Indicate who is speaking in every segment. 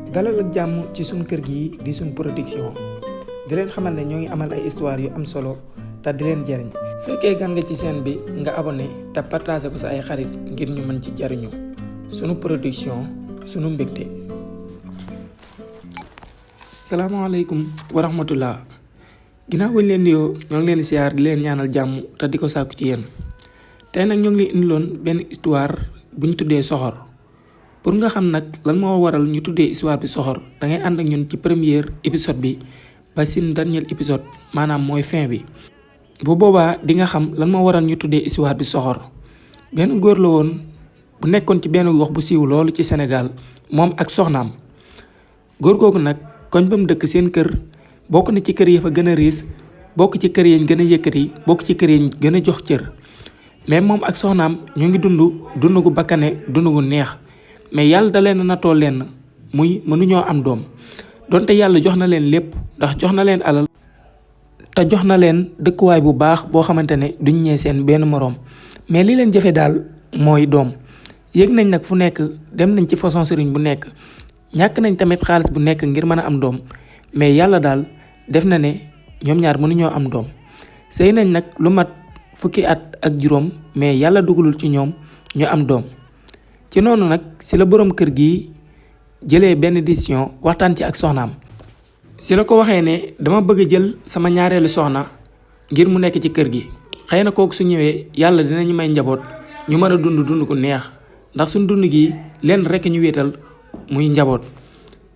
Speaker 1: dalal ak jàmm ci suñ kër gi di suñ production di leen xamal ne ñoo ngi amal ay histoire yu am solo te di leen jariñ fekkee gan nga ci chaîne bi nga abonné te partagé ko sa ay xarit ngir ñu mën ci jariñu sunu production sunu mbégte. salaamaaleykum wa rahmatullah ginnaaw bañ leen nuyoo ñoo ngi leen di siyaar di leen ñaanal jàmm te di ko sàkku ci yéen tey nag ñoo ngi leen indiloon benn histoire bu ñu tuddee soxor. pour nga xam nag lan moo waral ñu tuddee histoire bi soxor da ngay ànd ak ñun ci premier épisode bi ba sin dernier épisode maanaam mooy fin bi. bu boobaa di nga xam lan moo waral ñu tuddee histoire bi soxor. benn góor la woon bu nekkoon ci benn gox bu siiw loolu ci Sénégal moom ak soxnaam. góor googu nag koñ ba mu dëkk seen kër bokk na ci kër yi fa gën a riis bokk ci kër yi gën a yëkkati bokk ci kër yi gën a jox cër mais moom ak soxnaam ñu ngi dund gu bakkane dund gu neex. mais yàlla da leen natoo leen muy mënuñoo am doom donte yàlla jox na leen lépp ndax jox na leen alal te jox na leen dëkkuwaay bu baax boo xamante ne duñ ñee seen benn moroom mais li leen jafe daal mooy doom. yëg nañ nag fu nekk dem nañ ci façon sëriñ bu nekk ñàkk nañ tamit xaalis bu nekk ngir mën a am doom mais yàlla daal def na ne ñoom ñaar mënuñoo am doom. sëy nañ nag lu mat fukki at ak juróom mais yàlla dugalul ci ñoom ñu am doom. ci noonu nag si la boroom kër gi jëlee benn décision waxtaan ci ak soxnaam si la ko waxee ne dama bëgg a jël sama ñaareelu soxna ngir mu nekk ci kër gi xëy na kooku su ñëwee yàlla dinañu may njaboot ñu mën a dund ku neex ndax suñ dund gi leen rekk ñu wéetal muy njaboot.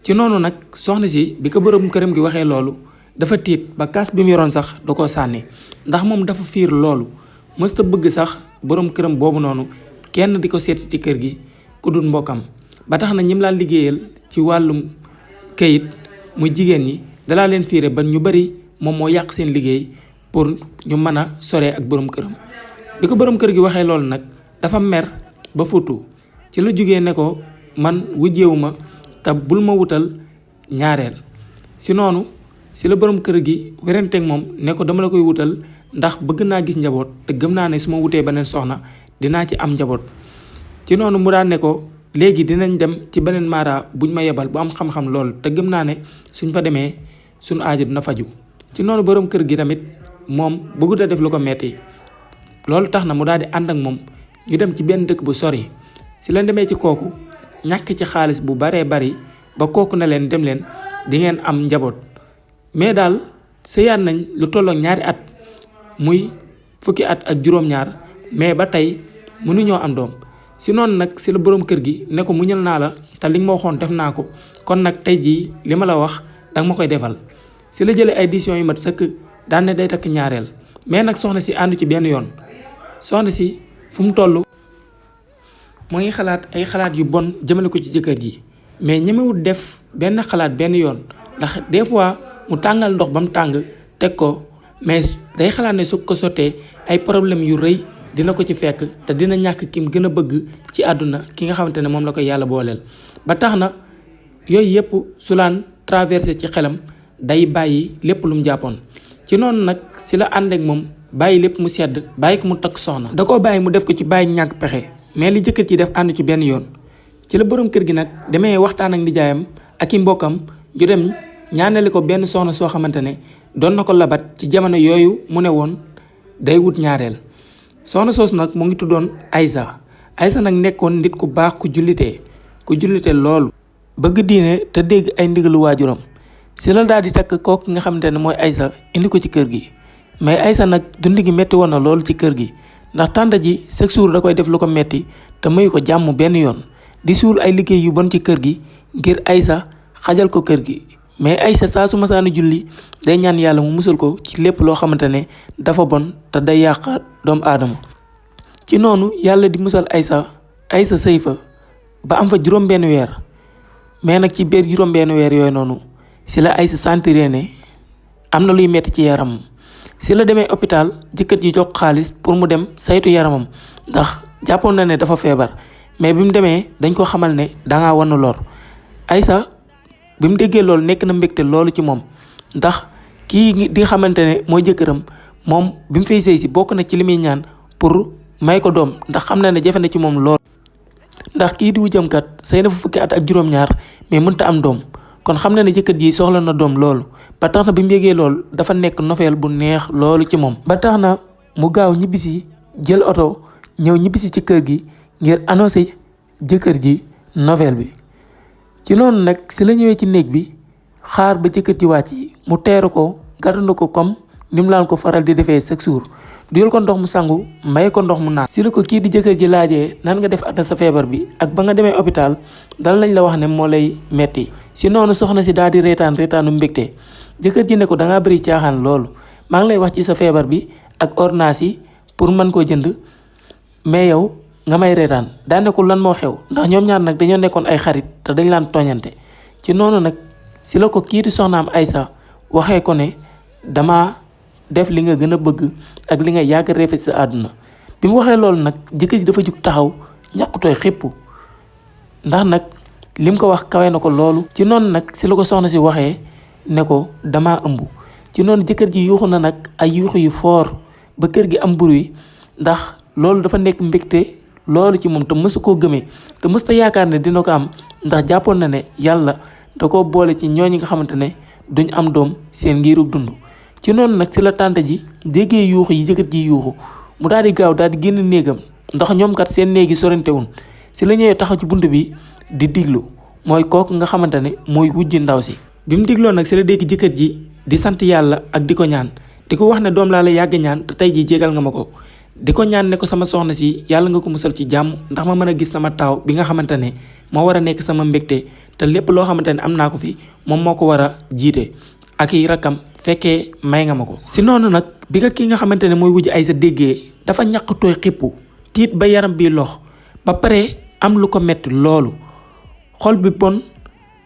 Speaker 1: ci noonu nag soxna si bi ko boroom këram gi waxee loolu dafa tiit ba kaas bi mu yoroon sax da koo sànni ndax moom dafa fiir loolu mësta bëgg sax boroom këram boobu noonu kenn di ko seet ci kër gi ku dul mbokkam ba tax na ñim laa liggéeyal ci wàllum kayit muy jigéen ñi dalaa leen fiire ba ñu bari moom moo yàq seen liggéey pour ñu mën a soree ak borom këram. bi ko borom kër gi waxee loolu nag dafa mer ba futu ci la jógee ne ko man wujjeewuma te bul ma wutal ñaareel. si noonu si la borom kër gi werenteeg moom ne ko dama la koy wutal ndax bëgg naa gis njaboot te gëm naa ne su ma wutee beneen soxna dinaa ci am njaboot. ci noonu mu daan ne ko léegi dinañ dem ci beneen mara buñ ma yebal bu am xam-xam lool te gëm naa ne suñ fa demee suñ aajo dina faju. ci noonu borom kër gi tamit moom bëggut a def lu ko metti loolu tax na mu daal di ànd ak moom ñu dem ci benn dëkk bu sori. si leen demee ci kooku ñàkk ci xaalis bu baree bari ba kooku na leen dem leen di ngeen am njaboot mais daal sëyaat nañ lu tollook ñaari at muy fukki at ak juróom-ñaar mais ba tey mënuñoo am doom. si noonu nag si la boroom kër gi ne ko muñal naa la te li nga ma waxoon def naa ko kon nag tey jii li ma la wax danga ma koy defal. si la jëlee ay décisions yu mat sëkk daan ne day takk ñaareel mais nag soxna si àndu ci benn yoon. soxna si fu mu toll moo ngi xalaat ay xalaat yu bon jëmale ko ci jëkkër ji mais ñemewut def benn xalaat benn yoon ndax des fois mu tàngal ndox ba mu tàng teg ko mais day xalaat ne su ko sottee ay problème yu rëy dina ko ci fekk te dina ñàkk kim gën a bëgg ci àdduna ki nga xamante ne moom la ko yàlla booleel. ba tax na yooyu yëpp su laan traversé ci xelam day bàyyi lépp lu mu jàppoon. ci noonu nag si la ànd ak moom bàyyi lépp mu sedd bàyyi ko mu takk soxna. da koo bàyyi mu def ko ci bàyyi ñàkk pexe mais li jëkkër ci def ànd ci benn yoon. ci la borom kër gi nag demee waxtaan ak nijaayam ak i mbokkam ñu dem ñaanali ko benn soxna soo xamante ne doon na ko labat ci jamono yooyu mu ne woon day wut ñaareel. soxna soos nag mu ngi tuddoon Aysa nag nekkoon nit ku baax ku jullite loolu bëgg diine te dégg ay ndigalu waajuram. si la daal di takk kooku nga xamante ne mooy Aysa indi ko ci kër gi mais Aysa nag dund gi metti woon na loolu ci kër gi ndax tànta ji chaque jour da koy def lu ko metti te mayu ko jàmm benn yoon di suul ay liggéey yu bon ci kër gi ngir Aysa xajal ko kër gi. mais Aysa saa su masaanu julli day ñaan yàlla mu musal ko ci lépp loo xamante ne dafa bon te day yàq doomu aadama. ci noonu yàlla di musal Aysa sëy fa ba am fa juróom-benn weer mais nag ci biir juróom-benn weer yooyu noonu si la Aysa sentiré ne am na luy metti ci yaramam. si la demee hôpital jëkkër ji jox xaalis pour mu dem saytu yaramam ndax jàppoon na ne dafa feebar mais bi mu demee dañ ko xamal ne dangaa wan lor. Aysa bi mu déggee loolu nekk na mbégte loolu ci moom ndax kii di xamante ne mooy jëkkëram moom bi mu fay sëy si bokk na ci li muy ñaan pour may ko doom ndax xam na ne jafe na ci moom lool ndax kii di wujjam kat sëy na fa fukki at ak juróom-ñaar mais mënta am doom kon xam na ne jëkkër ji soxla na doom loolu ba tax na bi mu yégee loolu dafa nekk nofeel bu neex loolu ci moom ba tax na mu gaaw ñibbisi jël oto ñëw ñibbisi ci kër gi ngir annoncé jëkkër ji nouvelle bi ci noonu nag si la ñëwee ci néeg bi xaar ba jëkkër ji wàcc mu teeru ko gàttandu ko comme ni mu laan ko faral di defee chaque jour duyal ko ndox mu sangu may ko ndox mu naan si la ko kii di jëkkër ji laajee nan nga def ak sa feebar bi ak ba nga demee hôpital dal lañ la wax ne moo lay metti si noonu soxna si daal di reetaanu mbégte jëkkër ji ne ko dangaa bëri caaxaan loolu maa ngi lay wax ci sa feebar bi ak ordonnance yi pour mën koo jënd mais yow nga may reetaan daa nekkul lan moo xew ndax ñoom ñaar nag dañoo nekkoon ay xarit te dañ laan tooñante ci noonu nag si la ko kii di soxnaam Aïssa waxee ko ne dama def li nga gën a bëgg ak li nga yàgg reefet sa àdduna bi mu waxee loolu nag jëkkër ji dafa jug taxaw ñàkkutooy xépp ndax nag lim ko wax kawe na ko loolu ci noonu nag si la ko soxna si waxee ne ko dama ëmb ci noonu jëkkër ji yuuxu na nag ay yuuxu yu foor ba kër gi am bruit ndax loolu dafa nekk mbégte loolu ci moom te mësu koo gëmee te mësta yaakaar ne dina ko am ndax jàppoon na ne yàlla da ko boole ci ñooñi nga xamante ne duñ am doom seen ngiirug dund ci noonu nag si la tànte ji déggee yuuxu yi jëkkër ji yuuxu mu daal di gaaw daal di génn néegam ndax ñoom kat seen néegi sorantewun si la ñëwee taxaw ci bunt bi di diglu mooy kooku nga xamante ne mooy wujji ndaw si bi mu digloo nag si la dégg jëkkër ji di sant yàlla ak di ko ñaan di ko wax ne doom laa la yàgg ñaan te tey ji jégal nga ma ko di ko ñaan ne ko sama soxna si yàlla nga ko musal ci jàmm ndax ma mën a gis sama taaw bi nga xamante ne moo war a nekk sama mbégte te lépp loo xamante ne am naa ko fi moom moo ko war a jiite ak i rakkam fekkee may nga ma ko si noonu nag bi nga kii nga xamante ne mooy wujj Aïssa déggee dafa ñàkk tooy xippu tiit ba yaram bi lox ba pare am lu ko metti loolu xol bi bon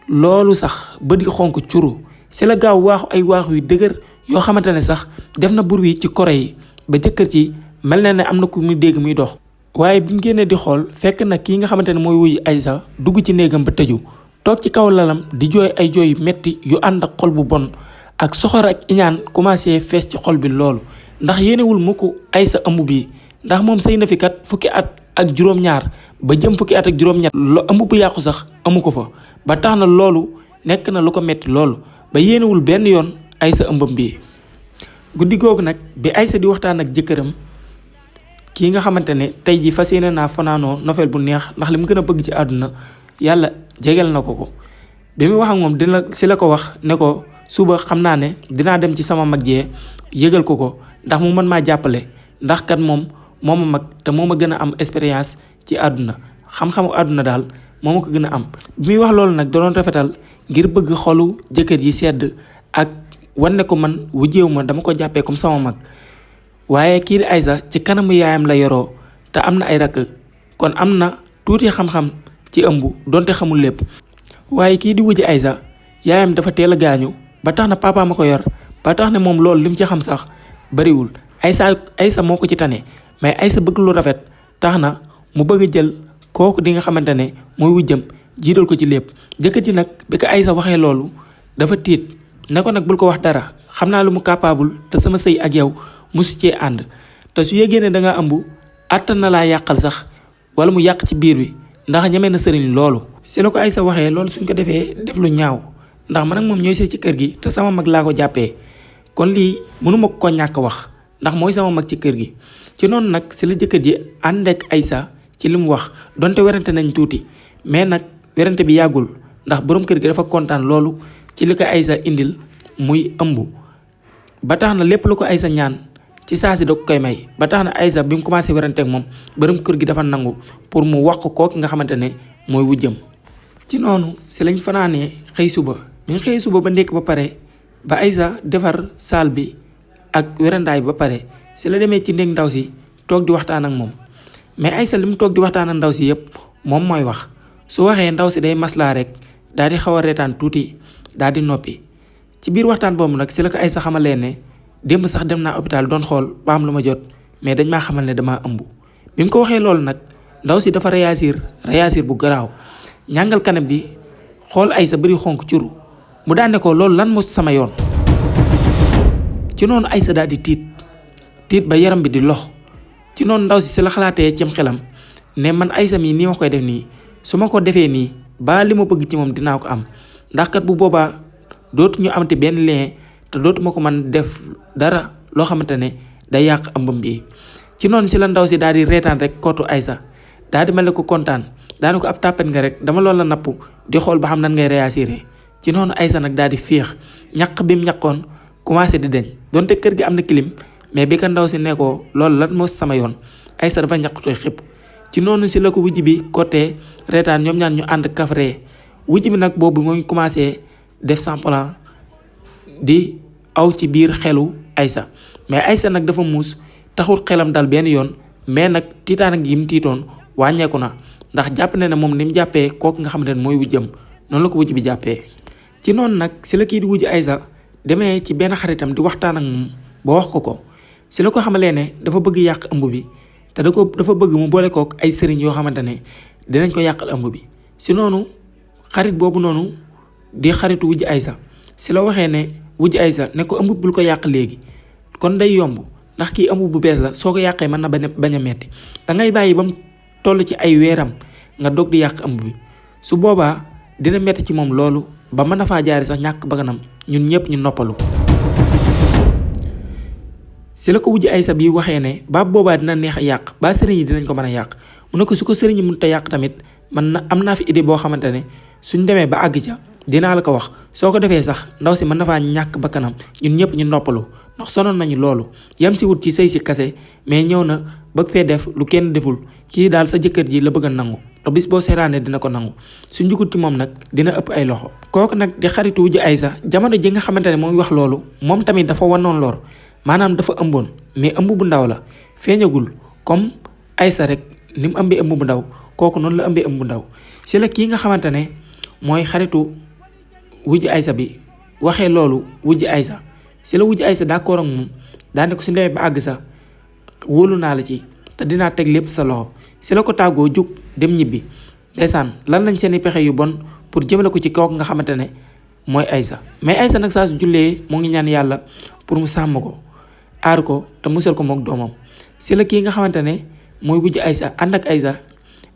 Speaker 1: loolu sax ba di xonk curu si la gaaw waaxu ay waaxu yu dëgër yoo xamante ne sax def na bur wi ci koro yi ba jëkkër ci mel na ne am na ku muy dégg muy dox waaye bi mu génnee di xool fekk na kii nga xamante ne mooy wuyu Aïssa dugg ci néegam ba tëju toog ci kaw lalam di jooy ay jooy yu metti yu ànd ak xol bu bon ak soxor ak iñaan commencé fees ci xol bi loolu ndax yéenewul mu ko Aïssa ëmb bi ndax moom sëy na fi kat fukki at ak juróom-ñaar ba jëm fukki at ak juróom-ñett ëmb bu yàqu sax amu ko fa ba tax na loolu nekk na lu ko metti loolu ba yéenewul benn yoon Aïssa ëmbam bi guddi googu nag bi Aïssa di waxtaan ak jëkkëram kii nga xamante ne tey ji fas yéene naa fanaanoo nofel bu neex ndax li mu gën a bëgg ci àdduna yàlla jegel na ko bi mu wax ak moom dina si la ko wax ne ko suba xam naa ne dinaa dem ci sama mag jee yëgal ko ndax mu mën maa jàppale ndax kat moom moo ma mag te moo ma gën a am expérience ci àdduna xam-xamu àdduna daal moo ma ko gën a am bi muy wax loolu nag da doon rafetal ngir bëgg xolu jëkkër yi sedd ak wane ko man wujjeewu ma dama ko jàppee comme sama mag waaye kii di Aïssa ci kanamu yaayam la yoroo te am na ay rakk kon am na tuuti xam-xam ci ëmb donte xamul lépp waaye kii di wujji Aïssa yaayam dafa teel a gaañu ba tax na papa ma ko yor ba tax ne moom loolu lim ci xam sax bariwul Aïssa moo ko ci tane mais Aïssa bëgg lu rafet tax na mu bëgg a jël kooku di nga xamante ne mooy wujjam jiital ko ci lépp jëkkër ji nag bi ko Aïssa waxee loolu dafa tiit ne ko nag bul ko wax dara xam naa lu mu capable te sama sëy ak yow musu cee ànd te su yégée ne da nga ëmb àttan na laa yàqal sax wala mu yàq ci biir bi ndax ñeme na sëriñ loolu si la ko Aïssa waxee loolu suñ ko defee def lu ñaaw ndax man ak moom ñooy sëy ci kër gi te sama mag laa ko jàppee kon lii mënuma ko ñàkk wax ndax mooy sama mag ci kër gi ci noonu nag si la jëkkër ji ànd ak Aïssa ci li mu wax donte werante nañ tuuti mais nag werante bi yàggul ndax borom kër gi dafa kontaan loolu ci li ko Aïssa indil muy ëmb ba tax na lépp lu ko Aïssa ñaan ci saa si da ko koy may ba tax na Aïssa bi mu commencé werante ak moom borom kër gi dafa nangu pour mu wax ko kooku nga xamante ne mooy wujjam ci noonu si lañ fanaanee xëy suba bi ñu xëyee suba ba ndekk ba pare ba Aïssa defar saal bi ak werandaay ba pare si la demee ci néeg ndaw si toog di waxtaan ak moom mais Aïssa li mu toog di waxtaan ak ndaw si yëpp moom mooy wax su waxee ndaw si day maslaa rek daal di xaw a reetaan tuuti daal di noppi ci biir waxtaan boobu nag si la ko Aïssa xamalee ne démb sax dem naa hôpital doon xool ba am lu ma jot mais dañ maa xamal ne damaa ëmb bi mu ko waxee loolu nag ndaw si dafa réagir bu garaaw ñàngal kanam bi xool Aïssa bari xonk curu mu daan ne ko loolu lan moo sama yoon ci noonu Aïssa daal di tiit ba yaram bi di lox ci noonu ndaw si la xalaatee cim xelam ne man Aïssa mii nii ma koy def nii su ma ko defee nii ba li ma bëgg ci moom dinaa ko am ndax kat bu boobaa dootuñu amati benn lien te dootuma ko mën def dara loo xamante ne day yàq ëmbam bi. ci noonu si la ndaw si daal di reetaan rek kootu Aïssa daal di mel ne ko kontaan daana ko ab tàppet nga rek dama loolu la napp di xool ba xam nan ngay réagir. ci noonu Aïssa nag daal di féex ñaq bi mu ñaqoon commencé di deñ donte kër gi am na clim mais bi ka ndaw si nekkoo loolu lan moo sama yoon Aïssa dafa ñaq tooy xëpp. ci noonu si la ko wujj bi côté reetaan ñoom ñaan ñu ànd kafree wujj bi nag boobu moo ngi commencé def semblant di aw ci biir xelu Aïssa mais Aïssa nag dafa muus taxul xelam dal benn yoon mais nag tiitaan ak yi mu tiitoon wàññeeku na ndax jàpp na ne moom ni mu jàppee kooku nga xamante ne mooy wujjam noonu la ko wujj bi jàppee. ci noonu nag si la kii di wujj Aïssa demee ci benn xaritam di waxtaan ak moom ba wax ko si la ko xamalee ne dafa bëgg yàq ëmb bi te dafa bëgg mu boole kook ay sëriñ yoo xamante ne dinañ ko yàqal ëmb bi. si noonu xarit boobu noonu di xaritu wujj Aïssa si la waxee ne wujj Aïssa ne ko ëmb bul ko yàq léegi kon day yomb ndax kii ëmb bu bees la soo ko yàqee mën na bañ a metti da ngay bàyyi ba mu toll ci ay weeram nga dog di yàq ëmb bi su boobaa dina metti ci moom loolu ba mën na faa jaari sax ñàkk bakkanam ñun ñëpp ñu noppalu. si la ko wujj Aïssa bi waxee ne ba boobaa dina neex a yàq ba sëriñ yi dinañ ko mën a yàq mu ne ko su ko sëriñ yi mënut a yàq tamit man na am naa fi idée boo xamante ne suñ demee ba àgg ca dinaa la ko wax soo ko defee sax ndaw si mën na faa ñàkk bakkanam ñun ñëpp ñu noppalu ndax sonoon nañu loolu yam si wut ci sëy si kase mais ñëw na bëgg fee def lu kenn deful kii daal sa jëkkër ji la bëgg a nangu te bis boo seeraanee dina ko nangu su njugut ci moom nag dina ëpp ay loxo. kooku nag di xaritu wujj Aïssa jamono ji nga xamante ne mooy wax loolu moom tamit dafa wanoon lor maanaam dafa ëmboon mais ëmb bu ndaw la feeñagul comme Aïssa rek ni mu ëmbee ëmb bu ndaw kooku noonu la ëmbee ëmb bu ndaw. si la kii nga xamante ne mooy xaritu wujj Aïssa bi waxee loolu wujj Aïssa si la wujj Aïssa d'accord ak moom daane ko su demee ba àgg sax wóolu naa la ci te dinaa teg lépp sa loxo si la ko tàggoo jug dem ñibbi. ndeysaan lan lañ seeni pexe yu bon pour jëmale ko ci kooku nga xamante ne mooy Aïssa mais Aïssa nag saa su jullee moo ngi ñaan yàlla pour mu sàmm ko aar ko te musal ko mook doomam. si la kii nga xamante ne mooy wujj Aïssa ànd ak Aïssa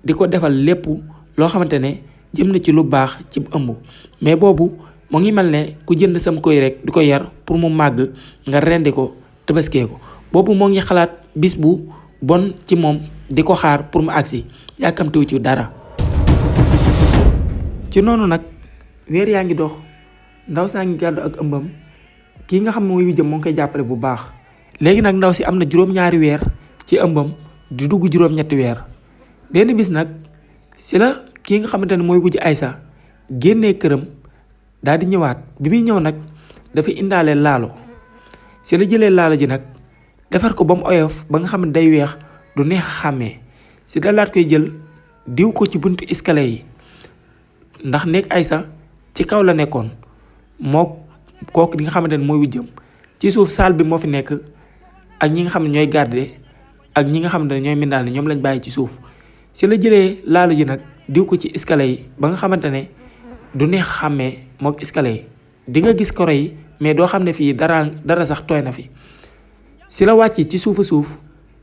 Speaker 1: di ko defal lépp loo xamante ne jëm na ci lu baax ci ëmb mais boobu moo ngi mel ne ku jënd sam koy rek di ko yar pour mu màgg nga rendi ko tabaskee ko boobu moo ngi xalaat bis bu bon ci moom di ko xaar pour mu agsi yàkkamtiwu ci dara. ci noonu nag weer yaa ngi dox ndaw saa ngi gàddu ak ëmbam kii nga xam ne mooy wujjam moo ngi koy jàppale bu baax. léegi nag ndaw si am na juróom-ñaari weer ci ëmbam di dugg juróom-ñetti weer benn bis nag si la kii nga xamante ne mooy wujj Aïssa génnee këram daal di ñëwaat bi muy ñëw nag dafa indaale laalo si la jëlee laalo ji nag defar ko ba mu oyof ba nga xam ne day weex du neex a xàmmee si dalaat koy jël diw ko ci buntu escalier yi ndax nekk Aïssa ci kaw la nekkoon moo kooku di nga xamante ne mooy wujjam ci suuf saal bi moo fi nekk ak ñi nga xam ne ñooy garder ak ñi nga xam ne ñooy mindaan ne ñoom lañ bàyyi ci suuf si la jëlee laalo ji nag diw ko ci escalier yi ba nga xamante ne du neex xàmmee mook escalier yi di nga gis koro yi mais doo xam ne fii dara sax tooy na fi. si la wàcc ci suufa suuf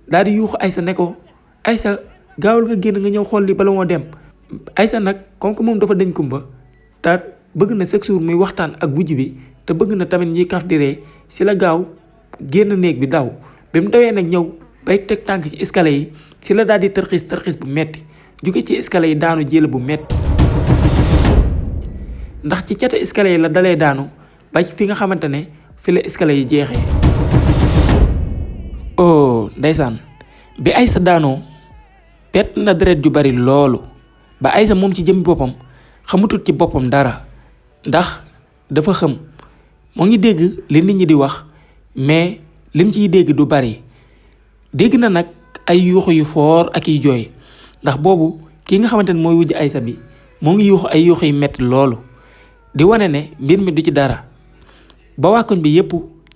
Speaker 1: daal di yuuxu Aïssa ne ko Aïssa gaawal nga génn nga ñëw xool li bala moo dem. Aïssa nag comme que moom dafa dañ kumba te bëgg na chaque jour muy waxtaan ak wujj bi te bëgg na tamit ñuy kaf di ree si la gaaw génn néeg bi daw bi mu dawee nag ñëw bay teg tànk ci escalier yi si la daal di tërxis bu metti jóge ci escalier yi daanu jël bu metti ndax ci cata escalier yi la dalee daanu ba fi nga xamante ne fi la escalier yi jeexee. oh ndeysaan bi Aïssa daanoo pett na deret ju bari loolu ba Aïssa moom ci jëmmi boppam xamutut ci boppam dara ndax dafa xëm moo ngi dégg li nit ñi di wax mais lim ciy dégg du bari dégg na nag ay yuuxu yu foor ak yi jooy ndax boobu ki nga xamante ne mooy wujj Aïssa bi moo ngi yuuxu ay yuuxu yu metti loolu di wane ne mbir mi du ci dara ba waa koñ bi yépp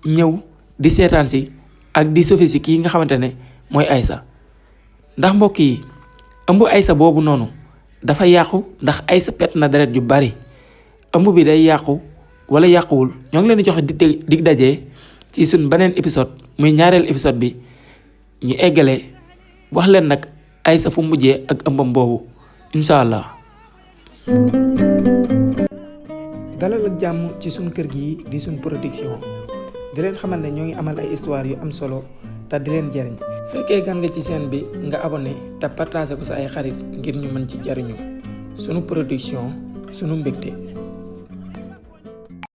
Speaker 1: ñëw di seetaan si ak di sofe si kii nga xamante ne mooy Aïssa ndax mbokk yi ëmb Aïssa boobu noonu dafa yàqu ndax Aïssa pett na deret yu bari ëmb bi day yàqu wala yàquwul ñoo ngi leen di joxe dig daje ci suñ beneen épisode muy ñaareel épisode bi ñu eggale wax leen nag Aïssa fu mujjee ak ëmbam boobu incha allah. dalal ak jàmm ci sun kër gi di sun production di leen xamal ne ñoo ngi amal ay histoire yu am solo te di leen jariñ fekkee gan nga ci chaîne bi nga abonné te partagé ko sa ay xarit ngir ñu mën ci jariñu sunu production sunu mbégte